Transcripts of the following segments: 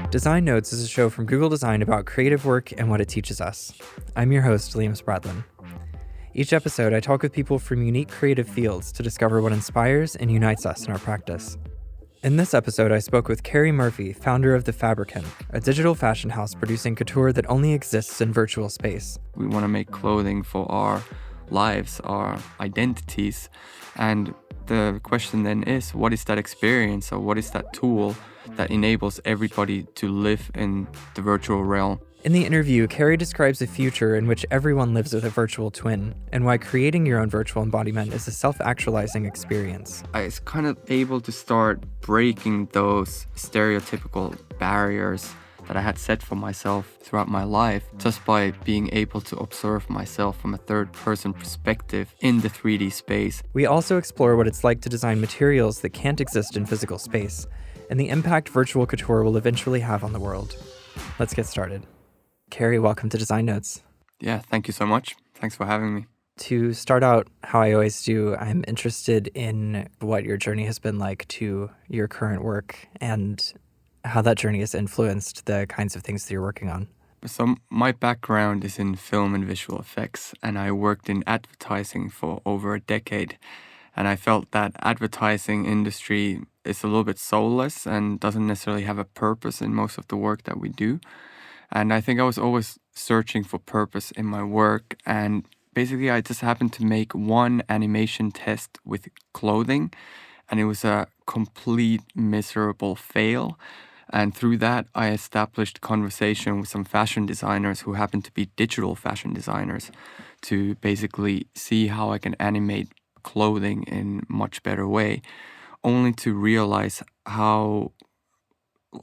Design Notes is a show from Google Design about creative work and what it teaches us. I'm your host, Liam Spradlin. Each episode, I talk with people from unique creative fields to discover what inspires and unites us in our practice. In this episode, I spoke with Kerry Murphy, founder of the Fabricant, a digital fashion house producing couture that only exists in virtual space. We want to make clothing for our lives, our identities. And the question then is, what is that experience, or what is that tool that enables everybody to live in the virtual realm? In the interview, Kerry describes a future in which everyone lives with a virtual twin, and why creating your own virtual embodiment is a self-actualizing experience. I was kind of able to start breaking those stereotypical barriers that I had set for myself throughout my life, just by being able to observe myself from a third-person perspective in the 3D space. We also explore what it's like to design materials that can't exist in physical space, and the impact virtual couture will eventually have on the world. Let's get started. Kerry, welcome to Design Notes. Yeah, thank you so much. Thanks for having me. To start out, how I always do, I'm interested in what your journey has been like to your current work and how that journey has influenced the kinds of things that you're working on. So my background is in film and visual effects, and I worked in advertising for over a decade. And I felt that advertising industry is a little bit soulless and doesn't necessarily have a purpose in most of the work that we do. And I think I was always searching for purpose in my work. And basically, I just happened to make one animation test with clothing, and it was a complete miserable fail. And through that, I established conversation with some fashion designers who happen to be digital fashion designers to basically see how I can animate clothing in a much better way, only to realize how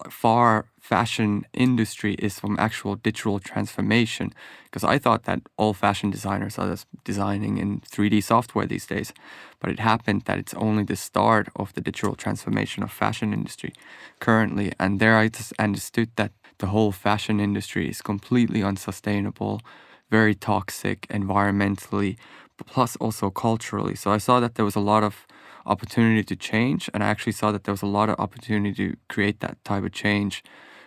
far fashion industry is from actual digital transformation. Because I thought that all fashion designers are just designing in 3D software these days. But it happened that it's only the start of the digital transformation of fashion industry currently. And there I just understood that the whole fashion industry is completely unsustainable, very toxic environmentally, plus also culturally. So I saw that there was a lot of opportunity to change, and I actually saw that there was a lot of opportunity to create that type of change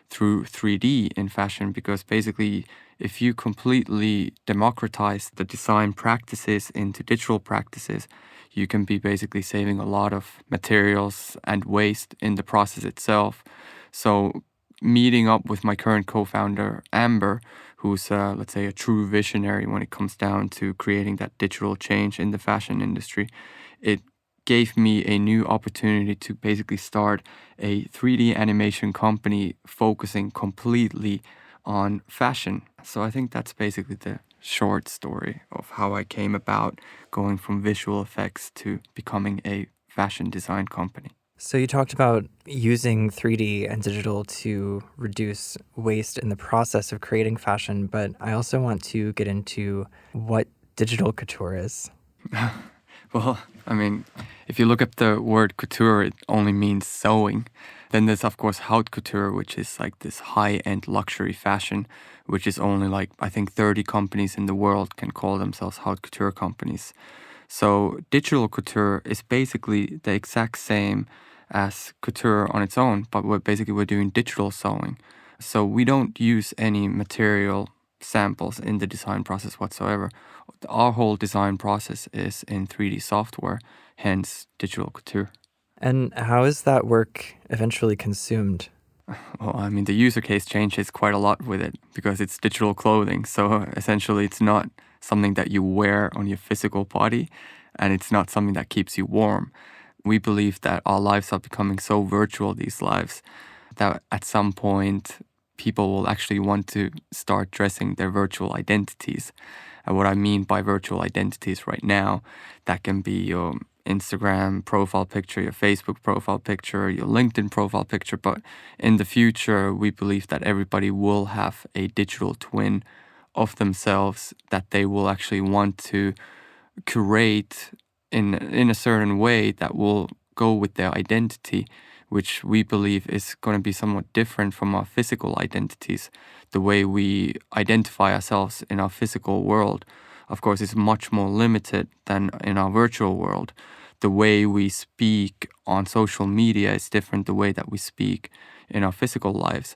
through 3D in fashion, because basically if you completely democratize the design practices into digital practices, you can be basically saving a lot of materials and waste in the process itself. So meeting up with my current co-founder, Amber, who's, let's say, a true visionary when it comes down to creating that digital change in the fashion industry, it gave me a new opportunity to basically start a 3D animation company focusing completely on fashion. So I think that's basically the short story of how I came about going from visual effects to becoming a fashion design company. So you talked about using 3D and digital to reduce waste in the process of creating fashion, but I also want to get into what digital couture is. Well, I mean, if you look up the word couture, it only means sewing. Then there's, of course, haute couture, which is like this high-end luxury fashion, which is only like, I think 30 companies in the world can call themselves haute couture companies. So digital couture is basically the exact same as couture on its own, but we're doing digital sewing. So we don't use any material samples in the design process whatsoever. Our whole design process is in 3D software, hence digital couture. And how is that work eventually consumed? Well, I mean, the user case changes quite a lot with it because it's digital clothing. So essentially, it's not something that you wear on your physical body, and it's not something that keeps you warm. We believe that our lives are becoming so virtual, these lives, that at some point, people will actually want to start dressing their virtual identities. And what I mean by virtual identities right now, that can be your Instagram profile picture, your Facebook profile picture, your LinkedIn profile picture. But in the future, we believe that everybody will have a digital twin of themselves that they will actually want to curate in a certain way that will go with their identity, which we believe is going to be somewhat different from our physical identities. The way we identify ourselves in our physical world, of course, is much more limited than in our virtual world. the way we speak on social media is different the way that we speak in our physical lives.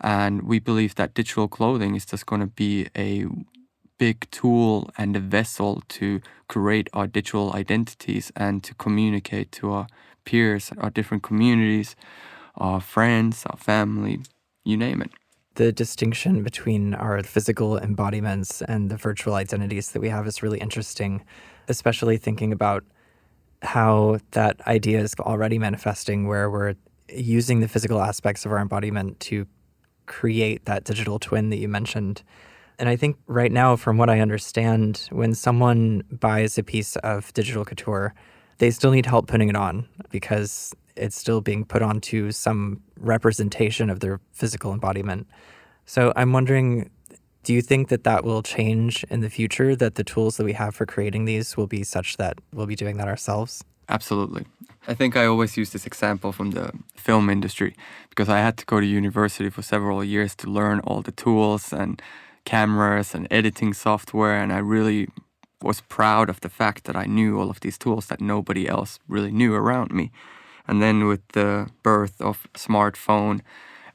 And we believe that digital clothing is just going to be a big tool and a vessel to create our digital identities and to communicate to our peers, our different communities, our friends, our family, you name it. The distinction between our physical embodiments and the virtual identities that we have is really interesting, especially thinking about how that idea is already manifesting, where we're using the physical aspects of our embodiment to create that digital twin that you mentioned. And I think right now, from what I understand, when someone buys a piece of digital couture, they still need help putting it on because it's still being put onto some representation of their physical embodiment. So I'm wondering, do you think that that will change in the future, that the tools that we have for creating these will be such that we'll be doing that ourselves? Absolutely. I think I always use this example from the film industry because I had to go to university for several years to learn all the tools and cameras and editing software, and I really was proud of the fact that I knew all of these tools that nobody else really knew around me. And then with the birth of smartphone,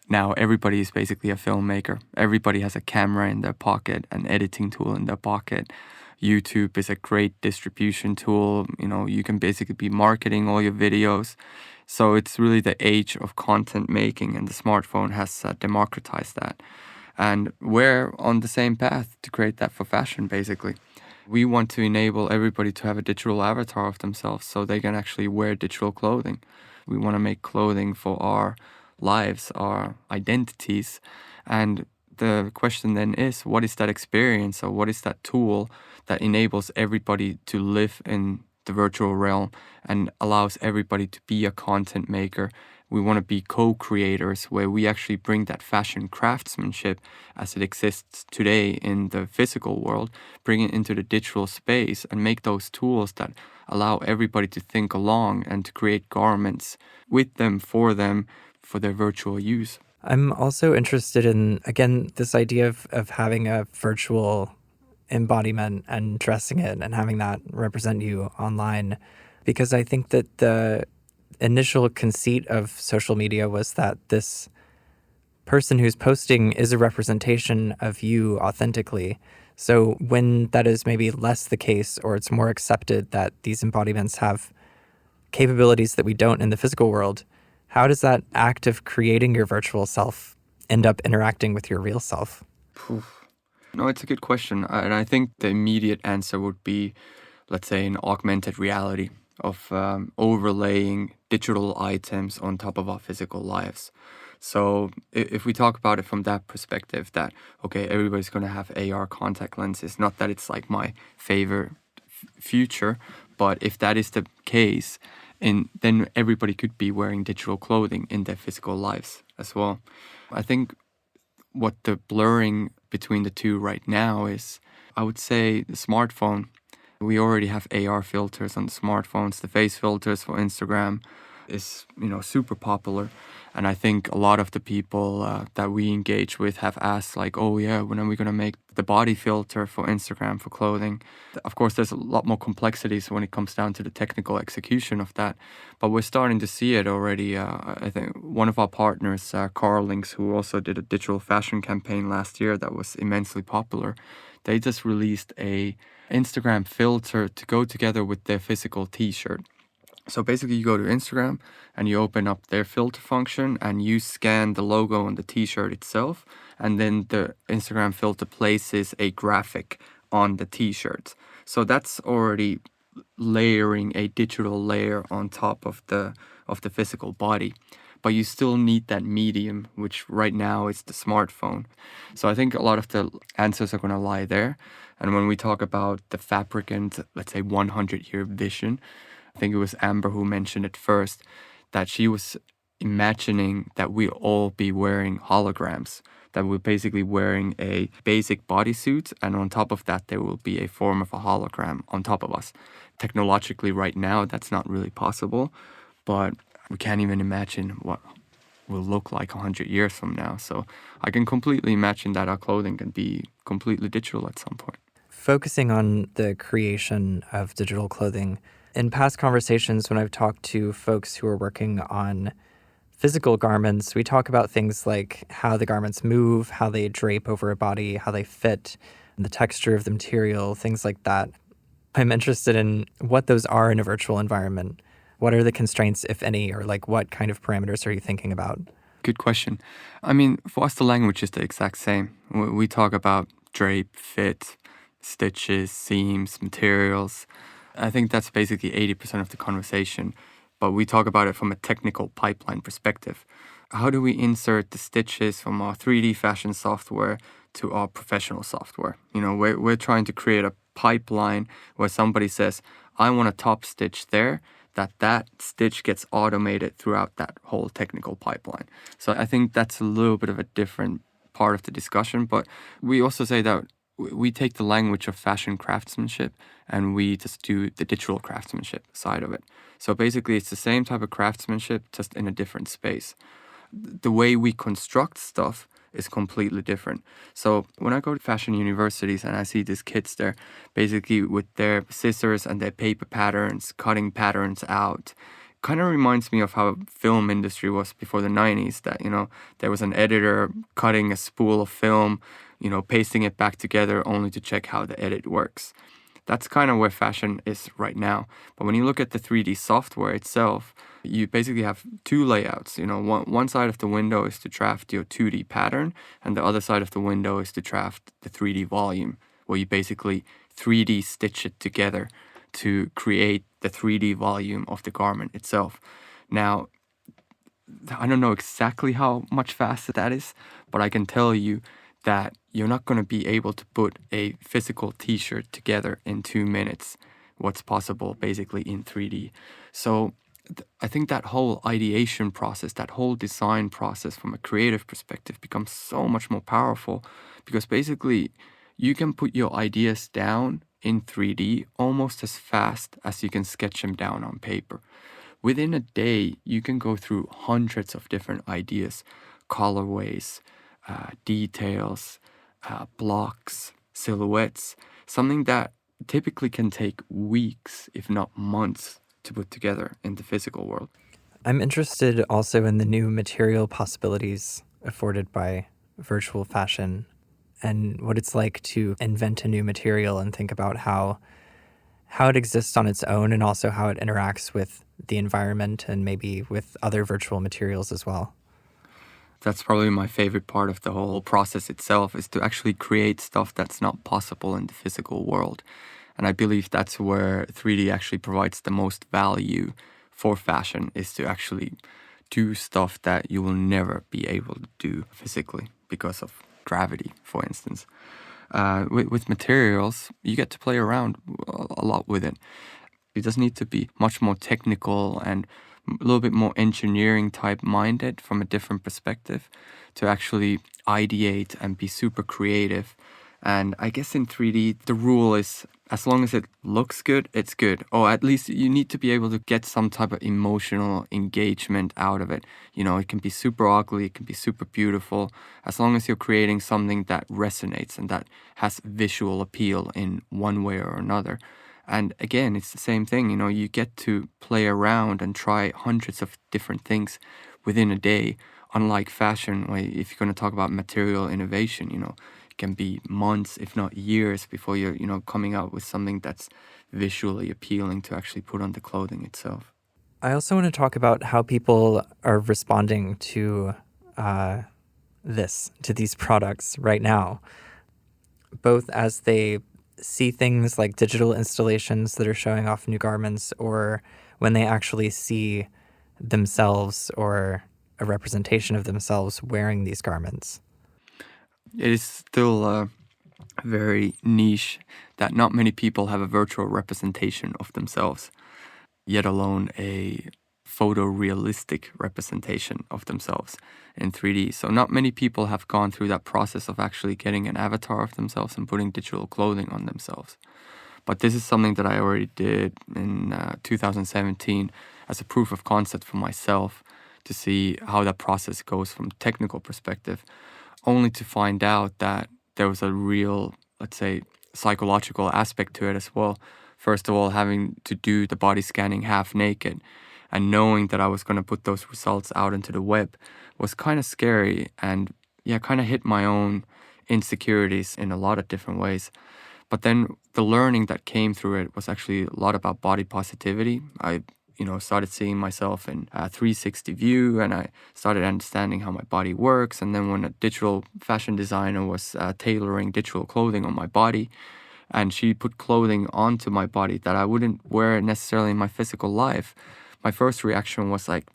now everybody is basically a filmmaker. Everybody has a camera in their pocket, an editing tool in their pocket. YouTube is a great distribution tool. You know, you can basically be marketing all your videos. So it's really the age of content making, and the smartphone has democratized that. And we're on the same path to create that for fashion, basically. We want to enable everybody to have a digital avatar of themselves so they can actually wear digital clothing. We want to make clothing for our lives, our identities. And the question then is, what is that experience or what is that tool that enables everybody to live in the virtual realm and allows everybody to be a content maker? We want to be co-creators where we actually bring that fashion craftsmanship as it exists today in the physical world, bring it into the digital space and make those tools that allow everybody to think along and to create garments with them, for their virtual use. I'm also interested in, again, this idea of having a virtual embodiment and dressing it and having that represent you online, because I think that the initial conceit of social media was that this person who's posting is a representation of you authentically. So when that is maybe less the case, or it's more accepted that these embodiments have capabilities that we don't in the physical world, how does that act of creating your virtual self end up interacting with your real self? No, it's a good question. And I think the immediate answer would be, let's say, an augmented reality of overlaying digital items on top of our physical lives. So if we talk about it from that perspective, that, okay, everybody's going to have AR contact lenses, not that it's like my favorite future, but if that is the case, then everybody could be wearing digital clothing in their physical lives as well. I think what the blurring between the two right now is, I would say, the smartphone. We already have AR filters on the smartphones. The face filters for Instagram is, super popular. And I think a lot of the people that we engage with have asked, like, oh yeah, when are we going to make the body filter for Instagram for clothing? Of course, there's a lot more complexities when it comes down to the technical execution of that. But we're starting to see it already. I think one of our partners, Carlings, who also did a digital fashion campaign last year that was immensely popular, they just released a Instagram filter to go together with their physical t-shirt. So basically you go to Instagram and you open up their filter function and you scan the logo on the t-shirt itself, and then the Instagram filter places a graphic on the t-shirt. So that's already layering a digital layer on top of the physical body. But you still need that medium, which right now is the smartphone. So I think a lot of the answers are going to lie there. And when we talk about the Fabricant, let's say 100-year vision, I think it was Amber who mentioned it first, that she was imagining that we'll all be wearing holograms, that we're basically wearing a basic bodysuit, and on top of that, there will be a form of a hologram on top of us. Technologically, right now, that's not really possible, but we can't even imagine what will look like 100 years from now. So I can completely imagine that our clothing can be completely digital at some point. Focusing on the creation of digital clothing, In past conversations, when I've talked to folks who are working on physical garments, we talk about things like how the garments move, how they drape over a body, how they fit, the texture of the material, things like that. I'm interested in what those are in a virtual environment. What are the constraints, if any, or like what kind of parameters are you thinking about? Good question. I mean, for us, the language is the exact same. We talk about drape, fit, stitches, seams, materials. I think that's basically 80% of the conversation. But we talk about it from a technical pipeline perspective. How do we insert the stitches from our 3D fashion software to our professional software? We're trying to create a pipeline where somebody says, I want a top stitch there, that stitch gets automated throughout that whole technical pipeline. So I think that's a little bit of a different part of the discussion. But we also say that we take the language of fashion craftsmanship and we just do the digital craftsmanship side of it. So basically, it's the same type of craftsmanship, just in a different space. The way we construct stuff is completely different. So when I go to fashion universities and I see these kids there, basically with their scissors and their paper patterns, cutting patterns out, kind of reminds me of how film industry was before the 90s, that, there was an editor cutting a spool of film, pasting it back together only to check how the edit works. That's kind of where fashion is right now. But when you look at the 3D software itself, you basically have two layouts. One side of the window is to draft your 2D pattern, and the other side of the window is to draft the 3D volume, where you basically 3D stitch it together to create the 3D volume of the garment itself. Now, I don't know exactly how much faster that is, but I can tell you that you're not going to be able to put a physical t-shirt together in 2 minutes. What's possible basically in 3D. So I think that whole ideation process, that whole design process from a creative perspective becomes so much more powerful, because basically you can put your ideas down in 3D almost as fast as you can sketch them down on paper. Within a day, you can go through hundreds of different ideas, colorways, details, blocks, silhouettes, something that typically can take weeks, if not months, to put together in the physical world. I'm interested also in the new material possibilities afforded by virtual fashion and what it's like to invent a new material and think about how it exists on its own and also how it interacts with the environment and maybe with other virtual materials as well. That's probably my favorite part of the whole process itself, is to actually create stuff that's not possible in the physical world. And I believe that's where 3D actually provides the most value for fashion, is to actually do stuff that you will never be able to do physically because of gravity, for instance. With materials, you get to play around a lot with it. It does need to be much more technical and a little bit more engineering type minded from a different perspective to actually ideate and be super creative. And I guess in 3D, the rule is, as long as it looks good, it's good. Or at least you need to be able to get some type of emotional engagement out of it. It can be super ugly, it can be super beautiful. As long as you're creating something that resonates and that has visual appeal in one way or another. And again, it's the same thing. You get to play around and try hundreds of different things within a day. Unlike fashion, where if you're going to talk about material innovation, it can be months, if not years, before you're, coming out with something that's visually appealing to actually put on the clothing itself. I also want to talk about how people are responding to these products right now, both as they see things like digital installations that are showing off new garments, or when they actually see themselves or a representation of themselves wearing these garments. It is still very niche that not many people have a virtual representation of themselves, yet alone a photorealistic representation of themselves in 3D. So not many people have gone through that process of actually getting an avatar of themselves and putting digital clothing on themselves. But this is something that I already did in 2017 as a proof of concept for myself, to see how that process goes from a technical perspective, only to find out that there was a real, let's say, psychological aspect to it as well. First of all, having to do the body scanning half naked and knowing that I was going to put those results out into the web was kind of scary, and yeah, kind of hit my own insecurities in a lot of different ways. But then the learning that came through it was actually a lot about body positivity. I started seeing myself in a 360 view, and I started understanding how my body works. And then when a digital fashion designer was tailoring digital clothing on my body, and she put clothing onto my body that I wouldn't wear necessarily in my physical life, my first reaction was like,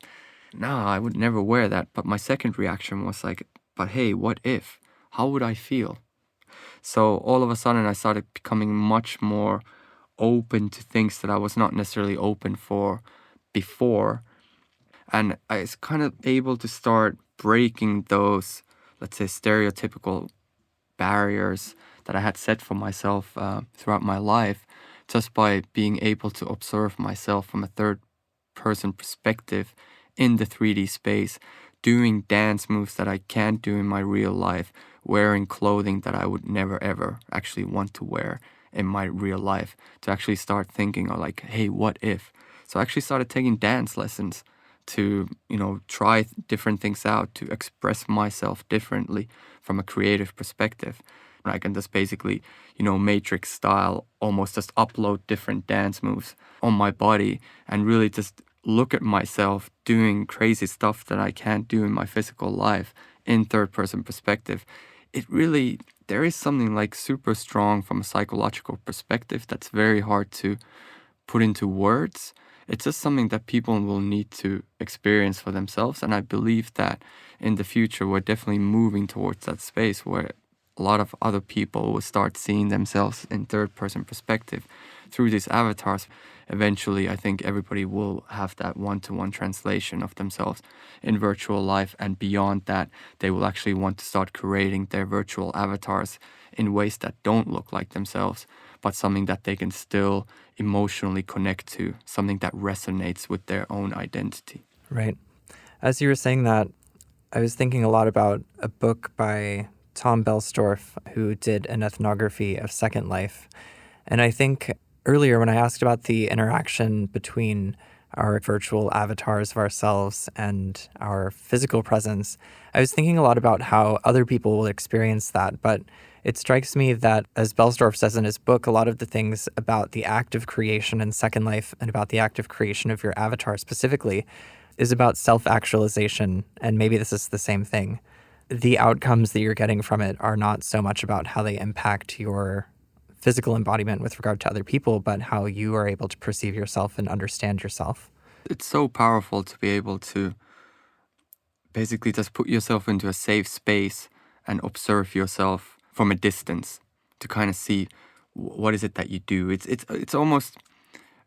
nah, I would never wear that. But my second reaction was like, but hey, what if? How would I feel? So all of a sudden, I started becoming much more open to things that I was not necessarily open for before. And I was kind of able to start breaking those, let's say, stereotypical barriers that I had set for myself throughout my life, just by being able to observe myself from a third person perspective in the 3D space, doing dance moves that I can't do in my real life, wearing clothing that I would never ever actually want to wear in my real life, to actually start thinking of like, hey, what if? So I actually started taking dance lessons to, try different things out, to express myself differently from a creative perspective. I can just basically, matrix style, almost just upload different dance moves on my body and really just look at myself doing crazy stuff that I can't do in my physical life in third person perspective. There is something like super strong from a psychological perspective that's very hard to put into words. It's just something that people will need to experience for themselves. And I believe that in the future, we're definitely moving towards that space where a lot of other people will start seeing themselves in third person perspective through these avatars. Eventually, I think everybody will have that one-to-one translation of themselves in virtual life. And beyond that, they will actually want to start creating their virtual avatars in ways that don't look like themselves, but something that they can still emotionally connect to, something that resonates with their own identity. Right. As you were saying that, I was thinking a lot about a book by Tom Belsdorff, who did an ethnography of Second Life. And I think earlier when I asked about the interaction between our virtual avatars of ourselves and our physical presence, I was thinking a lot about how other people will experience that. But it strikes me that, as Belsdorff says in his book, a lot of the things about the act of creation in Second Life and about the act of creation of your avatar specifically is about self-actualization. And maybe this is the same thing. The outcomes that you're getting from it are not so much about how they impact your physical embodiment with regard to other people, but how you are able to perceive yourself and understand yourself. It's so powerful to be able to basically just put yourself into a safe space and observe yourself from a distance to kind of see what is it that you do. It's almost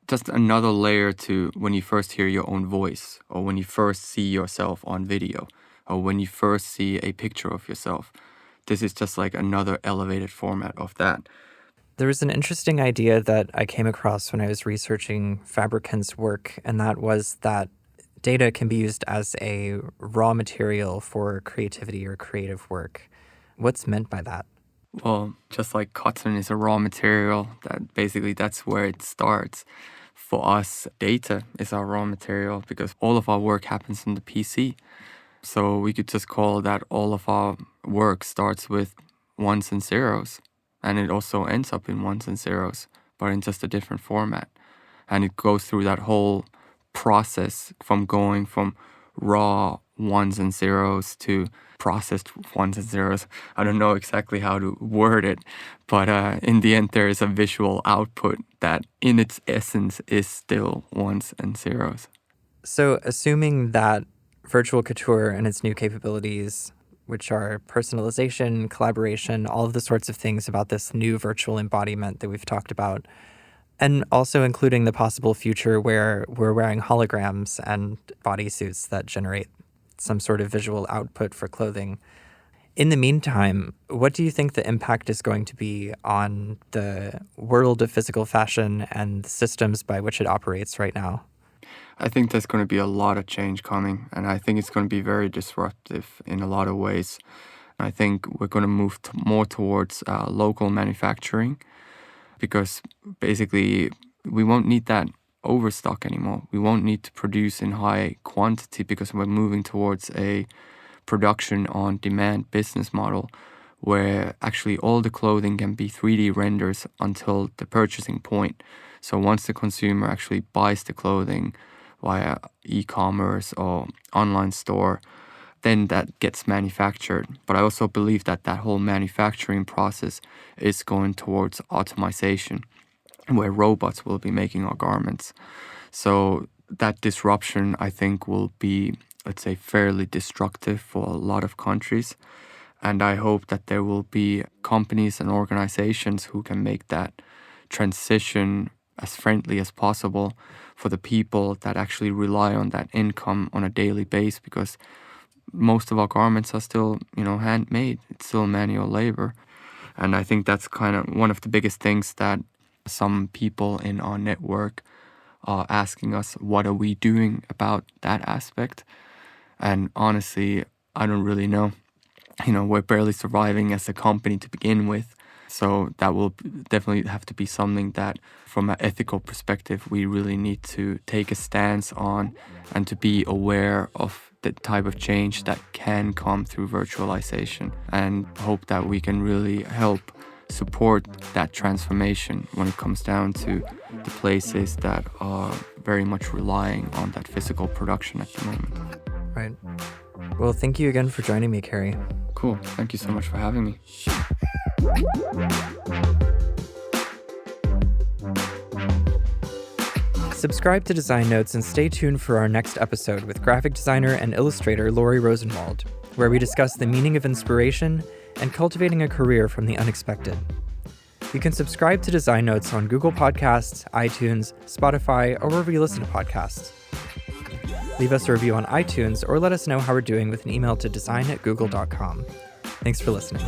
just another layer to when you first hear your own voice, or when you first see yourself on video, or when you first see a picture of yourself. This is just like another elevated format of that. There was an interesting idea that I came across when I was researching Fabricant's work, and that was that data can be used as a raw material for creativity or creative work. What's meant by that? Well, just like cotton is a raw material, that's where it starts. For us, data is our raw material because all of our work happens on the PC. So we could just call that all of our work starts with ones and zeros. And it also ends up in ones and zeros, but in just a different format. And it goes through that whole process from going from raw ones and zeros to processed ones and zeros. I don't know exactly how to word it, but in the end, there is a visual output that in its essence is still ones and zeros. So assuming that virtual couture and its new capabilities, which are personalization, collaboration, all of the sorts of things about this new virtual embodiment that we've talked about, and also including the possible future where we're wearing holograms and bodysuits that generate some sort of visual output for clothing. In the meantime, what do you think the impact is going to be on the world of physical fashion and the systems by which it operates right now? I think there's going to be a lot of change coming, and I think it's going to be very disruptive in a lot of ways. I think we're going to move more towards local manufacturing, because basically we won't need that overstock anymore. We won't need to produce in high quantity because we're moving towards a production on demand business model where actually all the clothing can be 3D renders until the purchasing point. So once the consumer actually buys the clothing via e-commerce or online store, then that gets manufactured. But I also believe that that whole manufacturing process is going towards automation, where robots will be making our garments. So that disruption, I think, will be, let's say, fairly destructive for a lot of countries. And I hope that there will be companies and organizations who can make that transition as friendly as possible for the people that actually rely on that income on a daily basis, because most of our garments are still, handmade. It's still manual labor. And I think that's kind of one of the biggest things that some people in our network are asking us, what are we doing about that aspect? And honestly, I don't really know. We're barely surviving as a company to begin with. So that will definitely have to be something that, from an ethical perspective, we really need to take a stance on and to be aware of the type of change that can come through virtualization, and hope that we can really help support that transformation when it comes down to the places that are very much relying on that physical production at the moment. Right. Well, thank you again for joining me, Kerry. Cool. Thank you so much for having me. Subscribe to Design Notes and stay tuned for our next episode with graphic designer and illustrator Lori Rosenwald, where we discuss the meaning of inspiration and cultivating a career from the unexpected. You can subscribe to Design Notes on Google Podcasts, iTunes, Spotify, or wherever you listen to podcasts. Leave us a review on iTunes or let us know how we're doing with an email to design@google.com. Thanks for listening.